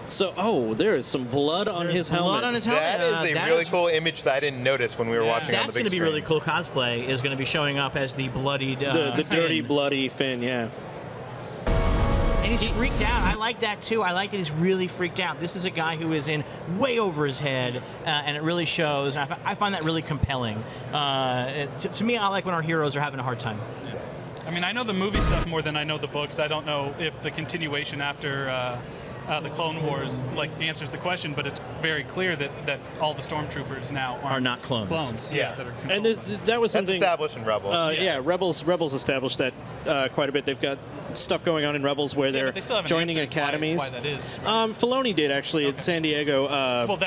So, there is some blood on his helmet. Blood on his helmet. That is a really cool image that I didn't notice when we were watching on the big That's going to be screen. really cool. Cosplay is going to be showing up as the bloodied the dirty, Finn. bloody Finn, yeah. And he's freaked out. I like that, too. I like that he's really freaked out. This is a guy who is in way over his head, and it really shows. I find that really compelling. To me, I like when our heroes are having a hard time. Yeah. I mean, I know the movie stuff more than I know the books. I don't know if the continuation after the Clone Wars answers the question, but it's very clear that all the stormtroopers now are not clones. Yeah, that are and that was something that's established in Rebels. Rebels established that quite a bit. They've got stuff going on in Rebels where they're but they still haven't joining answered academies. Why that is. Right? Filoni did actually at San Diego. Well,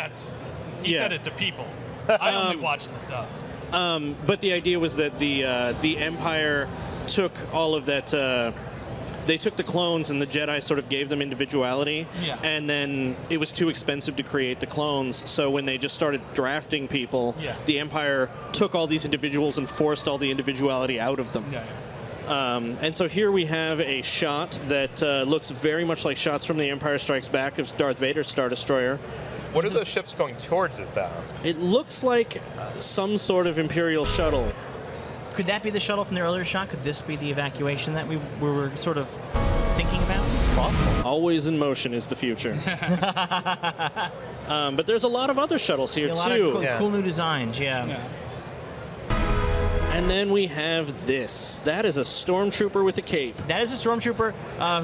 he said it to people. I only watch the stuff. But the idea was that the Empire took all of that. They took the clones and the Jedi sort of gave them individuality, and then it was too expensive to create the clones. So when they just started drafting people, the Empire took all these individuals and forced all the individuality out of them. And so here we have a shot that looks very much like shots from The Empire Strikes Back of Darth Vader's Star Destroyer. What are those ships going towards it, though? It looks like some sort of Imperial shuttle. Could that be the shuttle from the earlier shot? Could this be the evacuation that we were sort of thinking about? It's possible. Always in motion is the future. But there's a lot of other shuttles here, A lot too. of cool new designs, And then we have this. That is a stormtrooper with a cape. That is a stormtrooper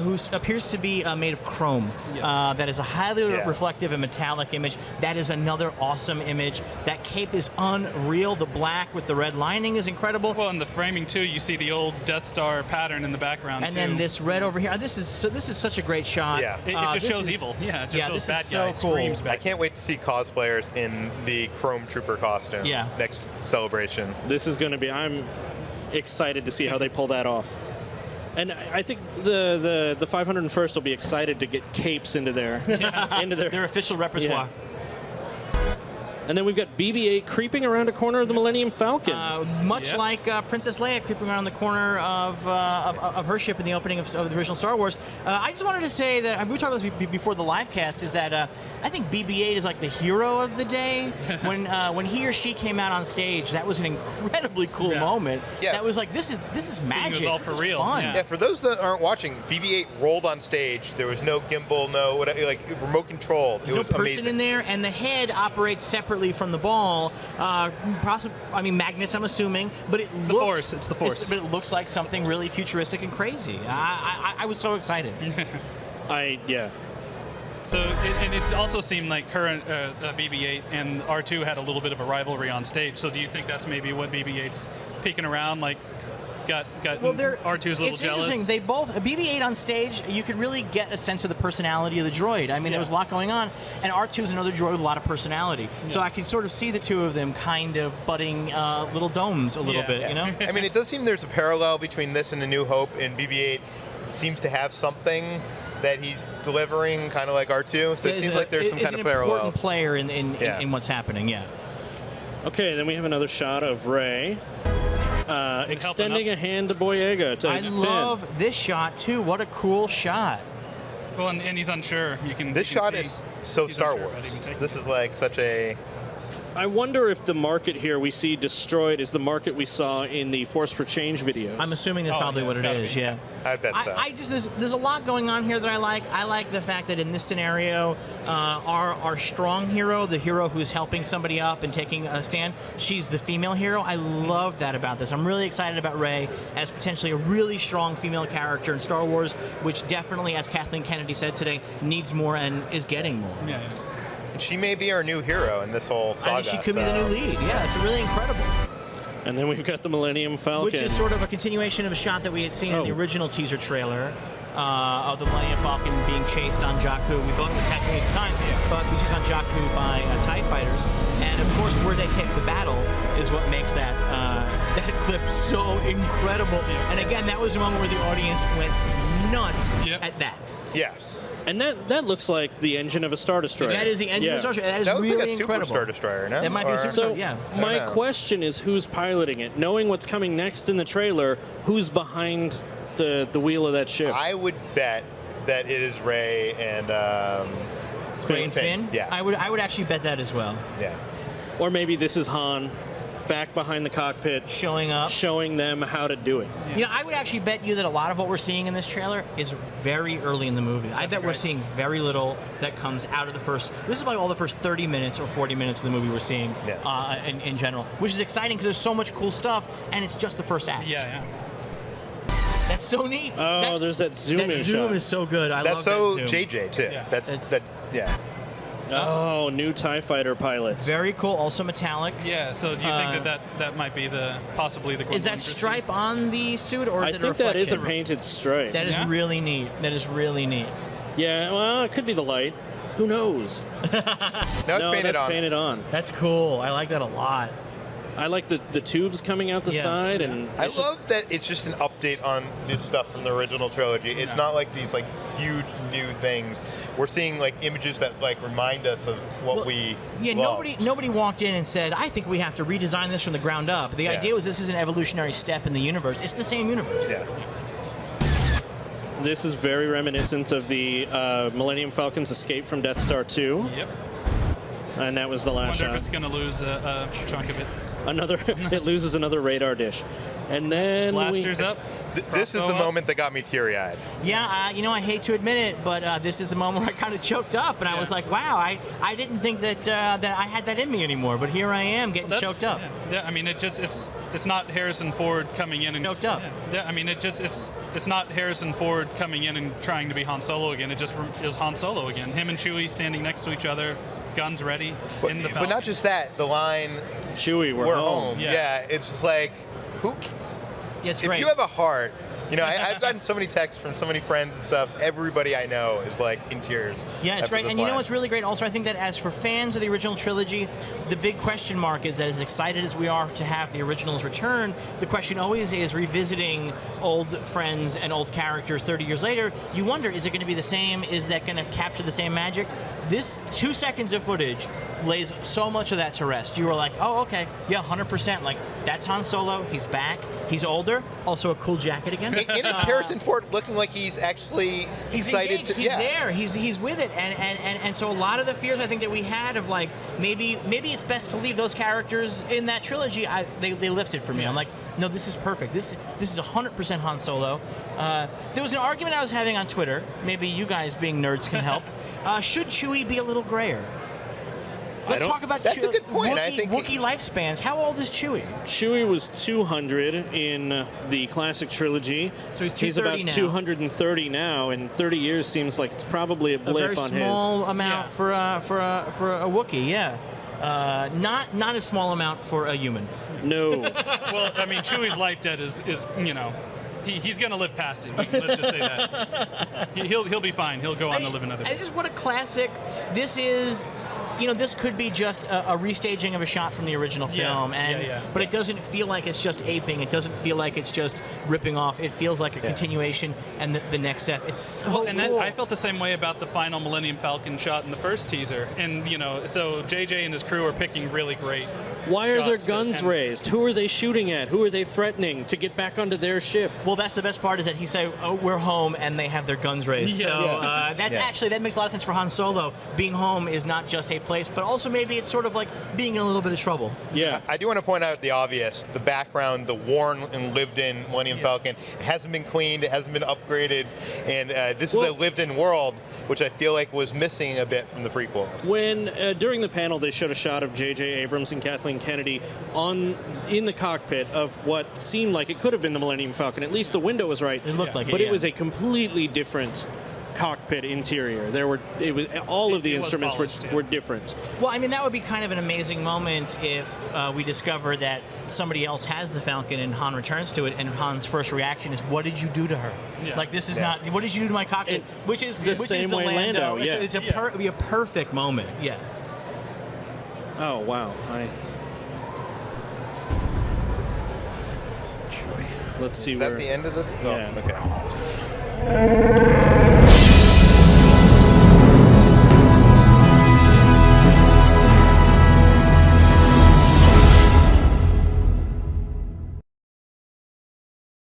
who appears to be made of chrome. That is a highly reflective and metallic image. That is another awesome image. That cape is unreal. The black with the red lining is incredible. Well, in the framing too, you see the old Death Star pattern in the background and too. then this red over here. This is such a great shot. Yeah, it just shows evil. Yeah, it just shows bad guy. So cool. Screams bad. I can't wait to see cosplayers in the Chrome Trooper costume. Next celebration. This is going to be. I'm excited to see how they pull that off. And I think the 501st will be excited to get capes into their their official repertoire. And then we've got BB-8 creeping around a corner of the Millennium Falcon. Much like Princess Leia creeping around the corner of her ship in the opening of the original Star Wars. I just wanted to say that, we were talking about this before the live cast, is that I think BB-8 is like the hero of the day. When he or she came out on stage, that was an incredibly cool moment. That was like, this is magic. It was all for real. Fun. Yeah, for those that aren't watching, BB-8 rolled on stage. There was no gimbal, no whatever, remote controlled. There's no person amazing. in there, and the head operates separately from the ball. Magnets, I'm assuming, but it's the Force. But it looks like something really futuristic and crazy. I was so excited. So, and it also seemed like her and BB-8 and R2 had a little bit of a rivalry on stage. So, do you think that's maybe what BB-8's peeking around, got R2's a little jealous? It's interesting. They both, BB-8 on stage, you could really get a sense of the personality of the droid. I mean, there was a lot going on, and R2 is another droid with a lot of personality. So I can sort of see the two of them kind of butting little domes a little bit, you know? I mean, it does seem there's a parallel between this and A New Hope, and BB-8 seems to have something that he's delivering, kind of like R2. So it seems like there's some kind of parallel. An important player in what's happening, Okay, then we have another shot of Rey extending a hand to Boyega. I love this shot, too. What a cool shot. Well, and he's unsure. This shot is so Star Wars. This is like such a... I wonder if the market here we see destroyed is the market we saw in the Force for Change videos. I'm assuming that's probably what it is, I bet so. I just there's a lot going on here that I like. I like the fact that in this scenario, our strong hero, the hero who's helping somebody up and taking a stand, she's the female hero. I love that about this. I'm really excited about Rey as potentially a really strong female character in Star Wars, which definitely, as Kathleen Kennedy said today, needs more and is getting more. And she may be our new hero in this whole saga. I think she could be the new lead. Yeah, it's really incredible. And then we've got the Millennium Falcon. Which is sort of a continuation of a shot that we had seen in the original teaser trailer of the Millennium Falcon being chased on Jakku. We thought it was technically at the time, but we chased on Jakku by TIE fighters. And of course, where they take the battle is what makes that that clip so incredible. And again, that was the moment where the audience went nuts at that. Yes. And that looks like the engine of a Star Destroyer. That is the engine of a Star Destroyer. That is looks really like a incredible. Super Star Destroyer, no? That might be a Super Star, yeah. My question is, who's piloting it? Knowing what's coming next in the trailer, who's behind the wheel of that ship? I would bet that it is Rey and Finn. Yeah. I would actually bet that as well. Yeah. Or maybe this is Han back behind the cockpit, Showing up. showing them how to do it. You know, I would actually bet you that a lot of what we're seeing in this trailer is very early in the movie. I bet we're seeing very little that comes out of the first. This is like all the first 30 minutes or 40 minutes of the movie we're seeing in general, which is exciting because there's so much cool stuff, and it's just the first act. Yeah. That's so neat. Oh, there's that zoom in That zoom shot. is so good. I That's love so that zoom. JJ too. Yeah. That's yeah. Oh, new TIE fighter pilot. Very cool. Also metallic. Yeah. So do you think that might be possibly the Is that Gwendolyn Christie? stripe on the suit, or is I it think a that is a reflection? painted stripe. That is Yeah? really neat. That is really neat. Yeah, well, it could be the light. Who knows? No, it's No, painted that's on. painted on. That's cool. I like that a lot. I like the tubes coming out the Yeah. side, and I love that it's just an update on this stuff from the original trilogy. It's not like these like huge new things. We're seeing like images that like remind us of what we loved. Nobody walked in and said, I think we have to redesign this from the ground up. The idea was this is an evolutionary step in the universe. It's the same universe. Yeah. this is very reminiscent of the Millennium Falcon's escape from Death Star 2, Yep. and that was the last Wonder if shot. it's going to lose a chunk of it. It loses another radar dish, and then Blasters up. This is the Crossbow up. moment that got me teary-eyed. Yeah, I hate to admit it, but this is the moment where I kind of choked up, and I was like, wow, I didn't think that I had that in me anymore, but here I am getting choked up. Yeah, I mean, it's not Harrison Ford coming in and Choked up. Yeah, I mean, it's not Harrison Ford coming in and trying to be Han Solo again. It was Han Solo again. Him and Chewie standing next to each other, guns ready in the But Falcon. not just that. The line Chewie, we're home. Yeah, it's just like who. Yeah, it's If great. you have a heart, I've gotten so many texts from so many friends and stuff. Everybody I know is like in tears. Yeah, it's after great. this And you know line. what's really great? Also, I think that as for fans of the original trilogy, the big question mark is that as excited as we are to have the originals return, the question always is revisiting old friends and old characters 30 years later. You wonder, is it going to be the same? Is that going to capture the same magic? This 2 seconds of footage lays so much of that to rest. You were like, oh, okay, yeah, 100%. Like, that's Han Solo. He's back. He's older. Also a cool jacket again. And it's Harrison Ford looking like he's actually He's excited engaged. to. He's there. He's with it. And so a lot of the fears I think that we had of like maybe it's best to leave those characters in that trilogy. They lifted for me. I'm like, no, this is perfect. This is 100% Han Solo. There was an argument I was having on Twitter. Maybe you guys, being nerds, can help. Should Chewie be a little grayer? Let's talk about That's a good point. I think Wookiee lifespans. How old is Chewie? Chewie was 200 in the classic trilogy. So he's He's about 230 now. 230 now, and 30 years seems like it's probably a blip A very on small his. amount Yeah. for a Wookiee. Yeah. Not a small amount for a human. No. Well, I mean, Chewie's life debt is he's going to live past it. Let's just say that. He'll be fine. He'll go on to live another day. What a classic. This is. This could be just a restaging of a shot from the original film, but it doesn't feel like it's just aping. It doesn't feel like it's just ripping off. It feels like a continuation and the next step. It's so And cool. then I felt the same way about the final Millennium Falcon shot in the first teaser. And, so JJ and his crew are picking really great. Why are their shots to guns end. raised? Who are they shooting at? Who are they threatening to get back onto their ship? Well, that's the best part is that he say, "Oh, we're home," and they have their guns raised. Yeah. So Yeah. that makes a lot of sense for Han Solo. Being home is not just a place, but also maybe it's sort of like being in a little bit of trouble. Yeah. I do want to point out the obvious, the background, the worn and lived-in Millennium Falcon. It hasn't been cleaned, it hasn't been upgraded, and this is a lived-in world, which I feel like was missing a bit from the prequels. When during the panel they showed a shot of J.J. Abrams and Kathleen Kennedy in the cockpit of what seemed like it could have been the Millennium Falcon. At least the window was right. It looked like it, but it yeah. was a completely different cockpit interior. All of the It was instruments polished, yeah. were different. Well, I mean, that would be kind of an amazing moment if we discover that somebody else has the Falcon and Han returns to it, and Han's first reaction is, "What did you do to her?" Yeah. Like, this is not. What did you do to my cockpit? Which is the same way Lando, yeah. It'd be a perfect moment. Yeah. Oh wow! Let's see Is where. that the end of the? Yeah. Oh, okay.